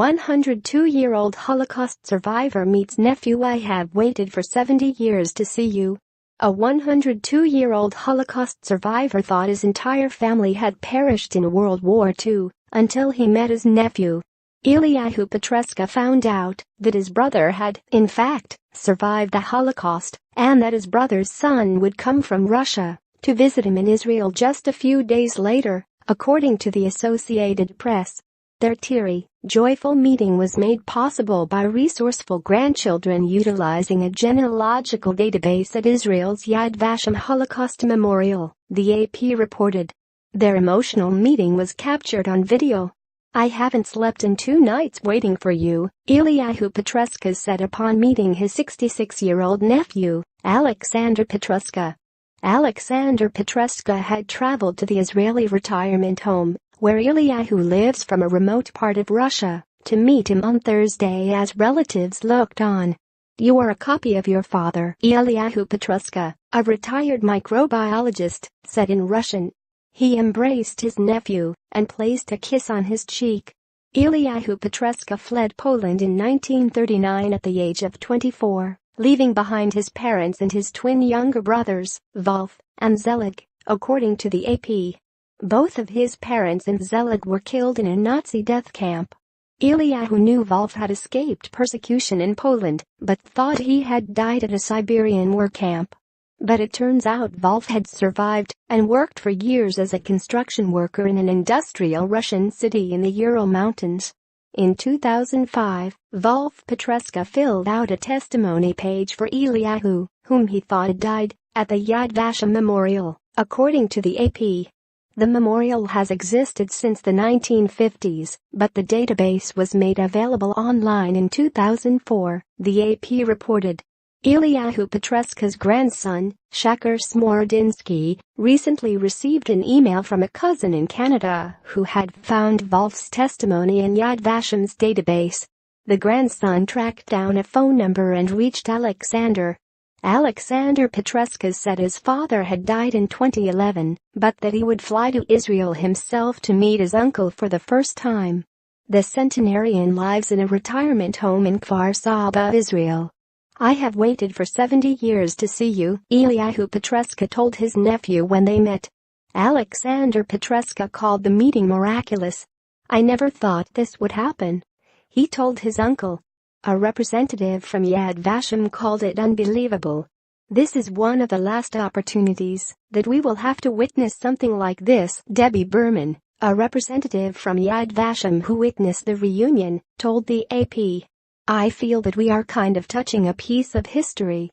102-year-old Holocaust survivor meets nephew. I have waited for 70 years to see you. A 102-year-old Holocaust survivor thought his entire family had perished in World War II until he met his nephew. Eliahu Pietruszka found out that his brother had, in fact, survived the Holocaust and that his brother's son would come from Russia to visit him in Israel just a few days later, according to the Associated Press. Their teary, joyful meeting was made possible by resourceful grandchildren utilizing a genealogical database at Israel's Yad Vashem Holocaust Memorial, the AP reported. Their emotional meeting was captured on video. "I haven't slept in 2 nights waiting for you," Eliahu Pietruszka said upon meeting his 66-year-old nephew, Alexander Pietruszka. Alexander Pietruszka had traveled to the Israeli retirement home, where Eliahu lives from a remote part of Russia, to meet him on Thursday as relatives looked on. "You are a copy of your father," Eliahu Pietruszka, a retired microbiologist, said in Russian. He embraced his nephew and placed a kiss on his cheek. Eliahu Pietruszka fled Poland in 1939 at the age of 24, leaving behind his parents and his twin younger brothers, Wolf and Zelig, according to the AP. Both of his parents and Zelig were killed in a Nazi death camp. Eliahu knew Wolf had escaped persecution in Poland, but thought he had died at a Siberian work camp. But it turns out Wolf had survived and worked for years as a construction worker in an industrial Russian city in the Ural Mountains. In 2005, Wolf Pietruszka filled out a testimony page for Eliahu, whom he thought had died, at the Yad Vashem Memorial, according to the AP. The memorial has existed since the 1950s, but the database was made available online in 2004, the AP reported. Eliahu Pietruszka's grandson, Shakir Smordinsky, recently received an email from a cousin in Canada who had found Wolf's testimony in Yad Vashem's database. The grandson tracked down a phone number and reached Alexander. Alexander Pietruszka said his father had died in 2011, but that he would fly to Israel himself to meet his uncle for the first time. The centenarian lives in a retirement home in Kfar Saba, Israel. "I have waited for 70 years to see you," Eliahu Pietruszka told his nephew when they met. Alexander Pietruszka called the meeting miraculous. "I never thought this would happen," he told his uncle. A representative from Yad Vashem called it unbelievable. "This is one of the last opportunities that we will have to witness something like this," Debbie Berman, a representative from Yad Vashem who witnessed the reunion, told the AP. "I feel that we are kind of touching a piece of history